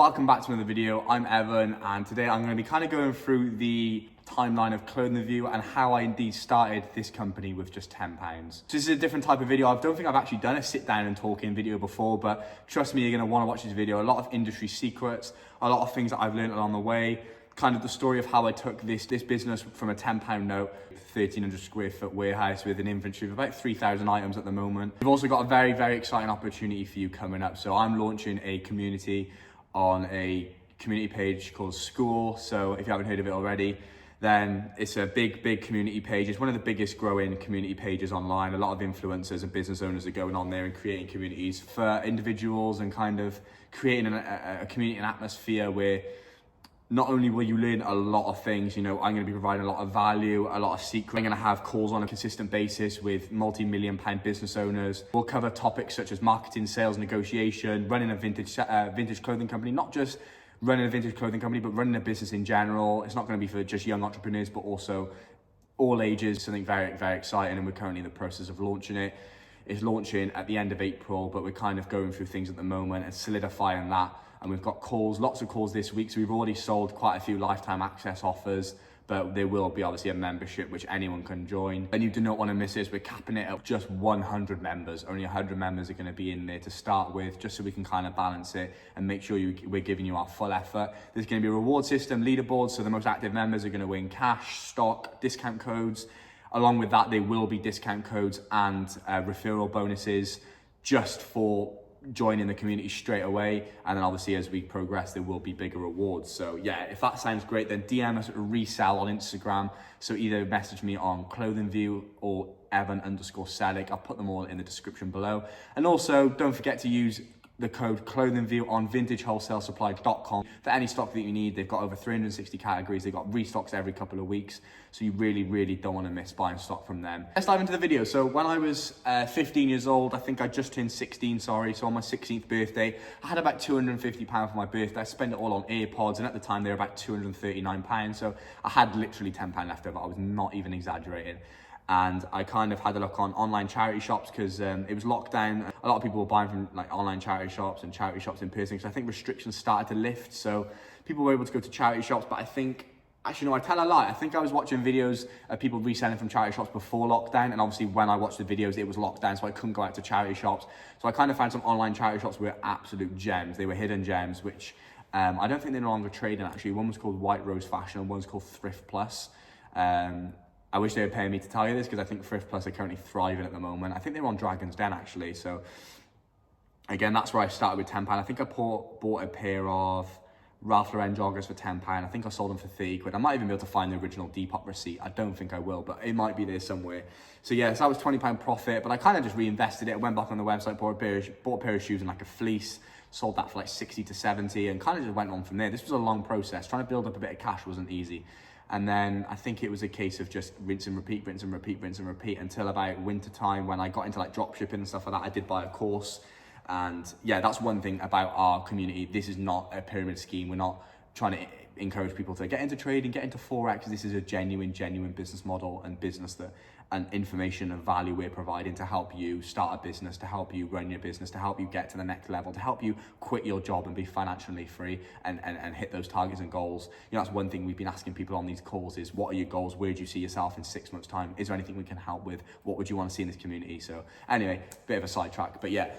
Welcome back to another video. I'm Evan, and today I'm going to be kind of going through the timeline of Clothing Review and how I indeed started this company with just £10. So this is a different type of video. I don't think I've actually done a sit down and talking video before, but trust me, you're going to want to watch this video. A lot of industry secrets, a lot of things that I've learned along the way, kind of the story of how I took this business from a £10 note, 1,300 square foot warehouse with an inventory of about 3,000 items at the moment. We've also got a very, very exciting opportunity for you coming up. So I'm launching a community on a community page called School. So if you haven't heard of it already, then it's a big community page. It's one of the biggest growing community pages online. A lot of influencers and business owners are going on there and creating communities for individuals and kind of creating a community and atmosphere where not only will you learn a lot of things, I'm going to be providing a lot of value, a lot of secrets. I'm going to have calls on a consistent basis with multi-million-pound business owners. We'll cover topics such as marketing, sales, negotiation, running a vintage clothing company, not just running a vintage clothing company, but running a business in general. It's not going to be for just young entrepreneurs, but also all ages, something very, very exciting. And we're currently in the process of launching it. It's launching at the end of April, but we're kind of going through things at the moment and solidifying that. And we've got calls, lots of calls this week. So we've already sold quite a few lifetime access offers, but there will be obviously a membership which anyone can join. And you do not want to miss this. We're capping it at just 100 members. Only 100 members are going to be in there to start with, just so we can kind of balance it and make sure we're giving you our full effort. There's going to be a reward system, leaderboards. So the most active members are going to win cash, stock, discount codes. Along with that, there will be discount codes and referral bonuses just for joining the community straight away. And then obviously as we progress, there will be bigger rewards. So yeah, if that sounds great, then DM us at Resell on Instagram. So either message me on Clothing View or Evan_Sellick. I'll put them all in the description below. And also don't forget to use the code Clothing View on vintagewholesalesupply.com for any stock that you need. They've got over 360 categories. They've got restocks every couple of weeks. So you really don't want to miss buying stock from them. Let's dive into the video. So when I was 15 years old, I think I just turned 16, sorry. So on my 16th birthday, I had about £250 for my birthday. I spent it all on AirPods, and at the time they were about £239. So I had literally £10 left over. I was not even exaggerating. And I kind of had a look on online charity shops because it was lockdown. A lot of people were buying from like online charity shops and charity shops in person. So I think restrictions started to lift. So people were able to go to charity shops. But I think, actually no, I tell a lie. I think I was watching videos of people reselling from charity shops before lockdown. And obviously when I watched the videos, it was lockdown. So I couldn't go out to charity shops. So I kind of found some online charity shops were absolute gems. They were hidden gems, which I don't think they're no longer trading actually. One was called White Rose Fashion and one's called Thrift Plus. I wish they were paying me to tell you this because I think Thrift Plus are currently thriving at the moment. I think they're on Dragon's Den actually. So again, that's where I started with £10. I think I bought a pair of Ralph Lauren joggers for £10. I think I sold them for 30 quid. I might even be able to find the original Depop receipt. I don't think I will, but it might be there somewhere. So yeah, so that was £20 profit, but I kind of just reinvested it. I went back on the website, bought a pair of shoes and like a fleece, sold that for like 60 to 70 and kind of just went on from there. This was a long process. Trying to build up a bit of cash wasn't easy. And then I think it was a case of just rinse and repeat until about winter time when I got into like drop shipping and stuff like that. I did buy a course. And yeah, that's one thing about our community. This is not a pyramid scheme. We're not trying to encourage people to get into trading, get into Forex. This is a genuine business model and business and information and value we're providing to help you start a business, to help you run your business, to help you get to the next level, to help you quit your job and be financially free and hit those targets and goals. That's one thing we've been asking people on these calls is, what are your goals? Where do you see yourself in 6 months' time? Is there anything we can help with? What would you want to see in this community? So anyway, bit of a sidetrack, but yeah.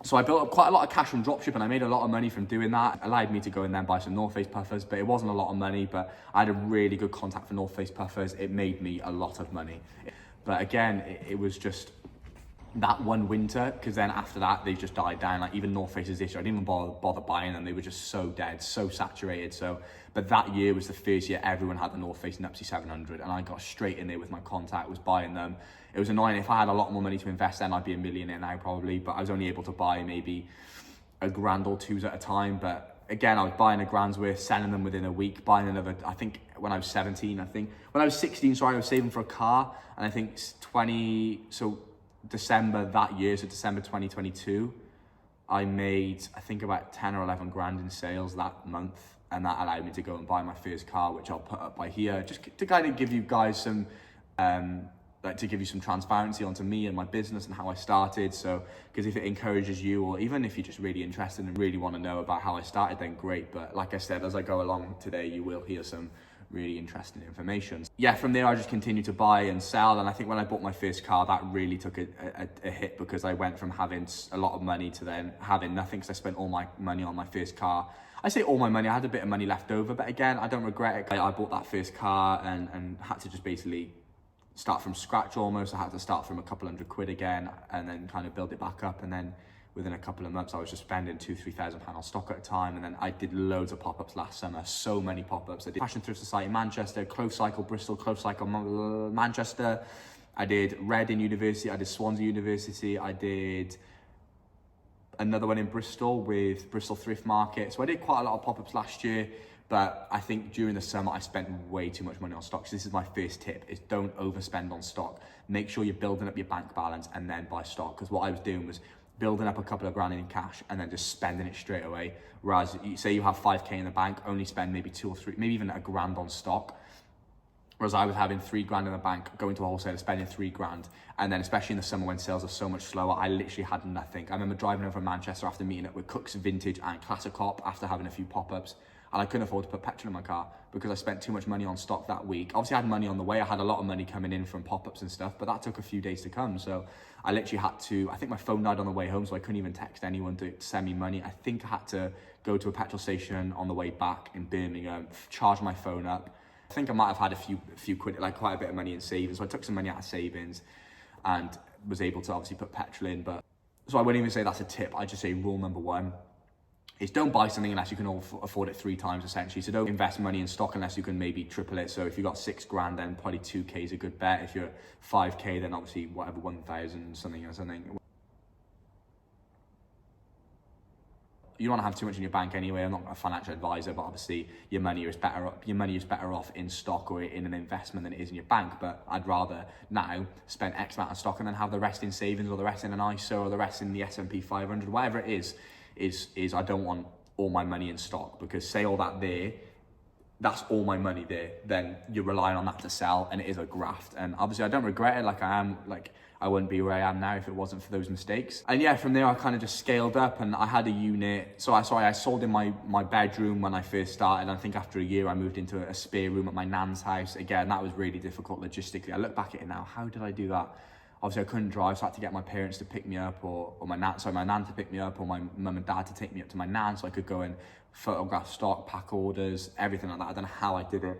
So I built up quite a lot of cash from dropshipping. I made a lot of money from doing that. It allowed me to go and then buy some North Face puffers, but it wasn't a lot of money, but I had a really good contact for North Face puffers. It made me a lot of money. But again, it was just that one winter, because then after that, they just died down. Like even North Face's this year, I didn't even bother buying them. They were just so dead, so saturated. So, but that year was the first year everyone had the North Face Nupsy 700, and I got straight in there with my contact, was buying them. It was annoying. If I had a lot more money to invest, then I'd be a millionaire now probably, but I was only able to buy maybe a grand or two at a time. But again, I was buying a grand's worth, selling them within a week, buying another, I think when I was 17, when I was 16, sorry, I was saving for a car, and I think December that year, so December 2022, I made, I think about 10 or 11 grand in sales that month. And that allowed me to go and buy my first car, which I'll put up by here, just to kind of give you guys some like to give you some transparency onto me and my business and how I started. So, because if it encourages you, or even if you're just really interested and really want to know about how I started, then great. But like I said, as I go along today, you will hear some really interesting information. Yeah, from there I just continued to buy and sell, and I think when I bought my first car, that really took a hit, because I went from having a lot of money to then having nothing, because I spent all my money on my first car. I say all my money, I had a bit of money left over, but again, I don't regret it. I bought that first car and had to just basically start from scratch almost. I had to start from a couple £100 again, and then kind of build it back up. And then within a couple of months, I was just spending £2,000-3,000 on stock at a time. And then I did loads of pop-ups last summer, so many pop-ups. I did Fashion Thrift Society Manchester, Close Cycle Bristol, Close Cycle Manchester. I did Reading University, I did Swansea University, I did another one in Bristol with Bristol Thrift Market. So I did quite a lot of pop-ups last year. But I think during the summer, I spent way too much money on stock. So this is my first tip, is don't overspend on stock. Make sure you're building up your bank balance and then buy stock. Because what I was doing was building up a couple of grand in cash and then just spending it straight away. Whereas say you have 5K in the bank, only spend maybe 2 or 3, maybe even a grand on stock. Whereas I was having 3 grand in the bank, going to a wholesaler, spending 3 grand. And then especially in the summer when sales are so much slower, I literally had nothing. I remember driving over to Manchester after meeting up with Cook's Vintage and Classic Cop after having a few pop-ups. And I couldn't afford to put petrol in my car because I spent too much money on stock that week. Obviously I had money on the way. I had a lot of money coming in from pop-ups and stuff, but that took a few days to come. So I literally had to, I think my phone died on the way home, so I couldn't even text anyone to send me money. I think I had to go to a petrol station on the way back in Birmingham, charge my phone up. I think I might have had a few quid, like quite a bit of money in savings. So I took some money out of savings and was able to obviously put petrol in. But so I wouldn't even say that's a tip. I just say rule number 1 is don't buy something unless you can afford it 3 times essentially. So don't invest money in stock unless you can maybe triple it. So if you got 6 grand, then probably 2K is a good bet. If you're 5K, then obviously whatever, 1,000 something or something. You don't want to have too much in your bank anyway. I'm not a financial advisor, but obviously your money is better off in stock or in an investment than it is in your bank. But I'd rather now spend X amount on stock and then have the rest in savings, or the rest in an ISA, or the rest in the S&P 500, whatever it is I don't want all my money in stock, because say all that there, that's all my money there, then you're relying on that to sell, and it is a graft. And obviously I don't regret it. I wouldn't be where I am now if it wasn't for those mistakes. And yeah, from there I kind of just scaled up, and I had a unit. So I sold in my bedroom when I first started. And I think after a year I moved into a spare room at my nan's house. Again, that was really difficult logistically. I look back at it now, how did I do that? Obviously I couldn't drive, so I had to get my parents to pick me up, or my nan to pick me up, or my mum and dad to take me up to my nan, so I could go and photograph stock, pack orders, everything like that. I don't know how I did it.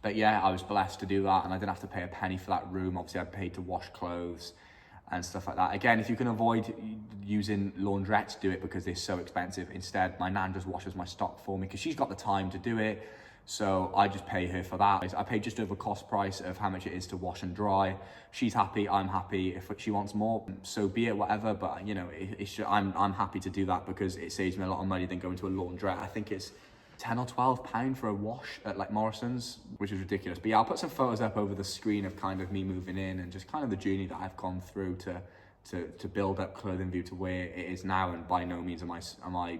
But yeah, I was blessed to do that, and I didn't have to pay a penny for that room. Obviously I paid to wash clothes and stuff like that. Again, if you can avoid using laundrettes, do it, because they're so expensive. Instead, my nan just washes my stock for me because she's got the time to do it. So I just pay her for that. I pay just over cost price of how much it is to wash and dry. She's happy, I'm happy. If she wants more, so be it, whatever. But you know, I'm happy to do that because it saves me a lot of money than going to a laundrette. I think it's £10 or £12 for a wash at like Morrison's, which is ridiculous. But yeah, I'll put some photos up over the screen of kind of me moving in and just kind of the journey that I've gone through to build up Clothing View to where it is now. And by no means am I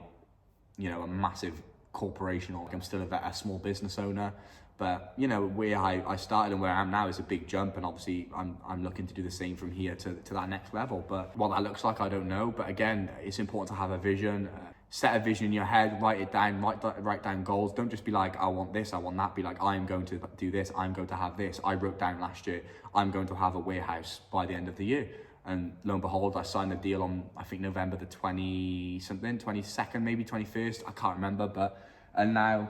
you know, a massive corporation, or I'm still a small business owner. But you know, where I started and where I am now is a big jump, and obviously I'm looking to do the same from here to that next level. But what that looks like, I don't know. But again, it's important to have a vision. Set a vision in your head, write it down, write down goals. Don't just be like, I want this, I want that. Be like, I'm going to do this, I'm going to have this. I wrote down last year, I'm going to have a warehouse by the end of the year. And lo and behold, I signed the deal on, I think, November the 22nd, maybe 21st. I can't remember, and now,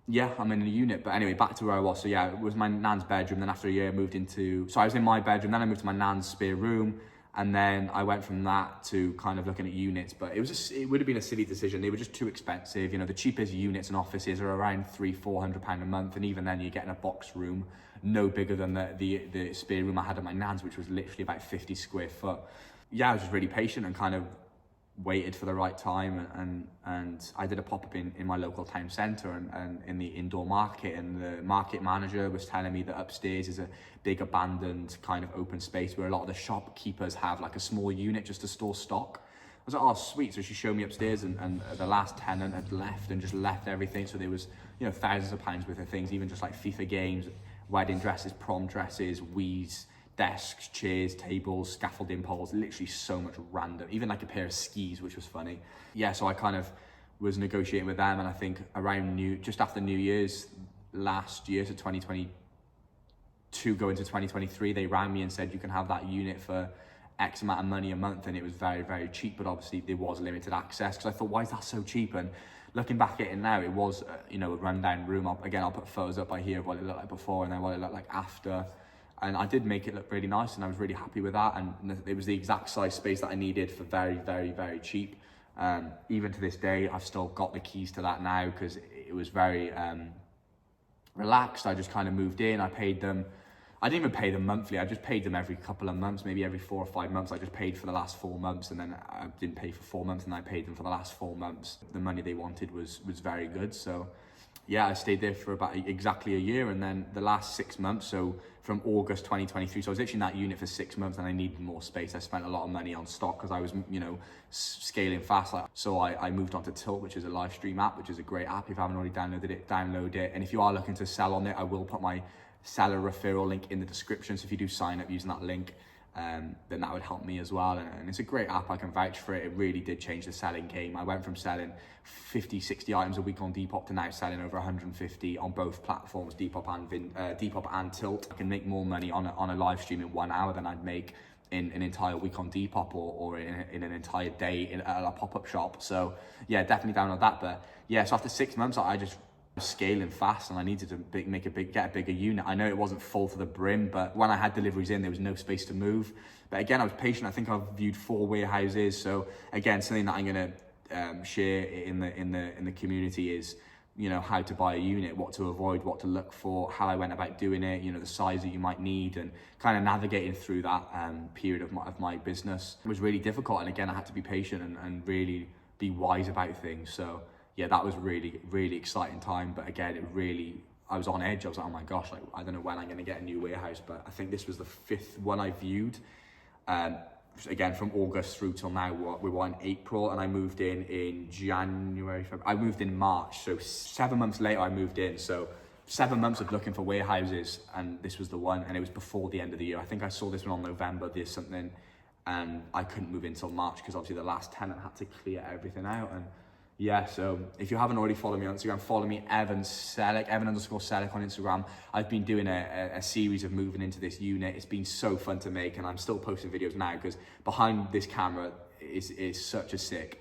yeah, I'm in a unit. But anyway, back to where I was. So yeah, it was my nan's bedroom. Then after a year, I moved into, so I was in my bedroom. Then I moved to my nan's spare room. And then I went from that to kind of looking at units, but it would have been a silly decision. They were just too expensive. You know, the cheapest units and offices are around £300-400 a month. And even then you're getting a box room, no bigger than the spare room I had at my nan's, which was literally about 50 square foot. Yeah, I was just really patient and kind of waited for the right time, and I did a pop-up in my local town centre and in the indoor market, and the market manager was telling me that upstairs is a big abandoned kind of open space where a lot of the shopkeepers have like a small unit just to store stock. I was like, oh sweet. So she showed me upstairs, and the last tenant had left and just left everything. So there was, you know, thousands of pounds worth of things, even just like FIFA games, wedding dresses, prom dresses, weeds, desks, chairs, tables, scaffolding poles, literally so much random, even like a pair of skis, which was funny. Yeah, so I kind of was negotiating with them, and I think around just after New Year's last year, so 2022 going to 2023, they rang me and said, you can have that unit for X amount of money a month, and it was very, very cheap, but obviously there was limited access, because I thought, why is that so cheap? And looking back at it now, it was, you know, a rundown room. I'll put photos up by here of what it looked like before and then what it looked like after. And I did make it look really nice, and I was really happy with that. And it was the exact size space that I needed for very, very, very cheap. Even to this day, I've still got the keys to that now, because it was very relaxed. I just kind of moved in, I paid them. I didn't even pay them monthly. I just paid them every couple of months, maybe every 4 or 5 months. I just paid for the last 4 months, and then I didn't pay for 4 months, and I paid them for the last 4 months. The money they wanted was very good. So yeah, I stayed there for about exactly a year, and then the last 6 months, so from August 2023, so I was literally in that unit for 6 months, and I needed more space. I spent a lot of money on stock because I was, you know, scaling fast. So I moved on to Tilt, which is a live stream app, which is a great app. If you haven't already downloaded it, download it. And if you are looking to sell on it, I will put my seller referral link in the description. So if you do sign up using that link, then that would help me as well. And it's a great app, I can vouch for it. It really did change the selling game. I went from selling 50, 60 items a week on Depop to now selling over 150 on both platforms, Depop and Tilt. I can make more money on a live stream in 1 hour than I'd make in an entire week on Depop or in an entire day at a pop-up shop. So yeah, definitely download that. But yeah, so after 6 months, I just scaling fast, and I needed to get a bigger unit. I know it wasn't full to the brim, but when I had deliveries in, there was no space to move. But again, I was patient. I think I've viewed 4 warehouses. So again, something that I'm going to share in the community is, you know, how to buy a unit, what to avoid, what to look for, how I went about doing it, you know, the size that you might need, and kind of navigating through that period of my business. It was really difficult, and again, I had to be patient and really be wise about things. So yeah, that was really, really exciting time. But again, I was on edge. I was like, oh my gosh, like, I don't know when I'm going to get a new warehouse. But I think this was the 5th one I viewed. Again, from August through till now, we were in April, and I moved in January, February. I moved in March. So 7 months later, I moved in. So 7 months of looking for warehouses, and this was the one, and it was before the end of the year. I think I saw this one on November, there's something, and I couldn't move in until March, because obviously the last tenant had to clear everything out. And yeah, so if you haven't already followed me on Instagram, follow me, Evan Sellick, Evan_Sellick on Instagram. I've been doing a series of moving into this unit. It's been so fun to make, and I'm still posting videos now, because behind this camera is such a sick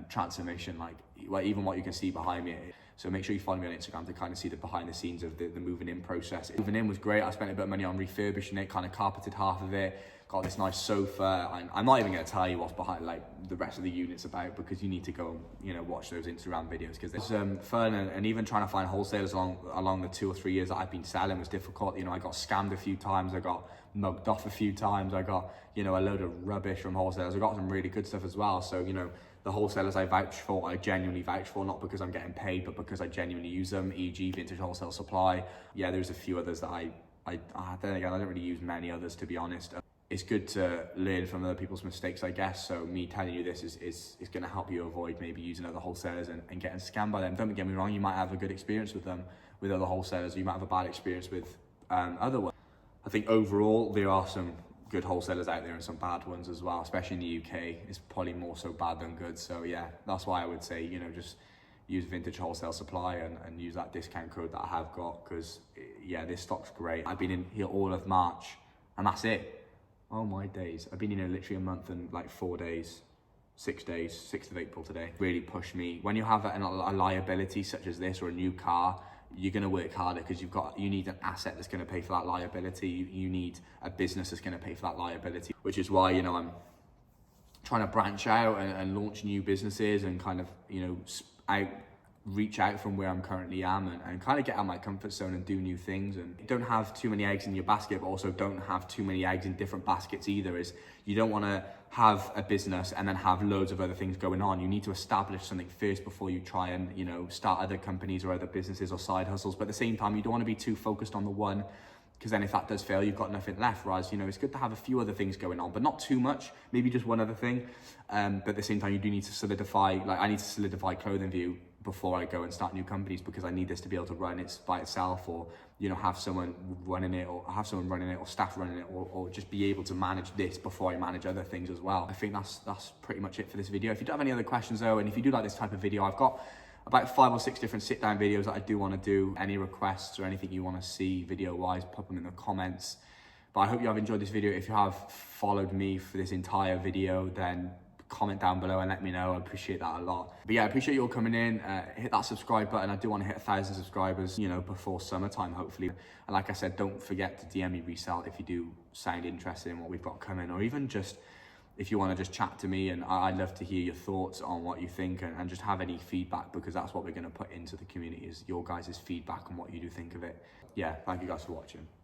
transformation, like even what you can see behind me. So make sure you follow me on Instagram to kind of see the behind the scenes of the moving in process. Moving in was great. I spent a bit of money on refurbishing it, kind of carpeted half of it, got this nice sofa. I'm not even going to tell you what's behind, like, the rest of the unit's about, because you need to go, you know, watch those Instagram videos, because it's fun. And even trying to find wholesalers along the 2 or 3 years that I've been selling was difficult. You know, I got scammed a few times, I got mugged off a few times, I got, you know, a load of rubbish from wholesalers. I got some really good stuff as well. So, you know, the wholesalers I vouch for, I genuinely vouch for, not because I'm getting paid, but because I genuinely use them, e.g. Vintage Wholesale Supply. Yeah, there's a few others that then again, I don't really use many others, to be honest. It's good to learn from other people's mistakes, I guess. So me telling you this is going to help you avoid maybe using other wholesalers and getting scammed by them. Don't get me wrong, you might have a good experience with them, with other wholesalers, or you might have a bad experience with other ones. I think overall, there are some good wholesalers out there and some bad ones as well, especially in the UK. It's probably more so bad than good. So yeah, that's why I would say, you know, just use Vintage Wholesale Supply and use that discount code that I have got, because yeah, this stock's great. I've been in here all of March, and that's it. Oh my days. I've been in here literally a month and like 4 days, 6 days, 6th of April today. Really pushed me. When you have a liability such as this, or a new car, you're going to work harder, because you need an asset that's going to pay for that liability. You need a business that's going to pay for that liability, which is why, you know, I'm trying to branch out and launch new businesses, and kind of, you know, reach out from where I'm currently am, and kind of get out of my comfort zone and do new things. And don't have too many eggs in your basket, but also don't have too many eggs in different baskets either. Is you don't want to have a business and then have loads of other things going on. You need to establish something first before you try and, you know, start other companies or other businesses or side hustles. But at the same time, you don't want to be too focused on the one, because then if that does fail, you've got nothing left. Whereas, you know, it's good to have a few other things going on, but not too much, maybe just one other thing. But at the same time, you do need to solidify, like I need to solidify Clothing View before I go and start new companies, because I need this to be able to run it by itself, or have someone running it, or staff running it, or just be able to manage this before I manage other things as well. I think that's pretty much it for this video. If you do have any other questions though, and if you do like this type of video, I've got about 5 or 6 different sit down videos that I do want to do. Any requests or anything you want to see video wise, pop them in the comments. But I hope you have enjoyed this video. If you have followed me for this entire video, then comment down below and let me know. I appreciate that a lot. But yeah, I appreciate you all coming in. Hit that subscribe button. I do want to hit 1,000 subscribers, before summertime, hopefully. And like I said, don't forget to DM me Resell if you do sound interested in what we've got coming, or even just if you want to just chat to me. And I'd love to hear your thoughts on what you think, and just have any feedback, because that's what we're going to put into the community, is your guys' feedback on what you do think of it. Yeah, thank you guys for watching.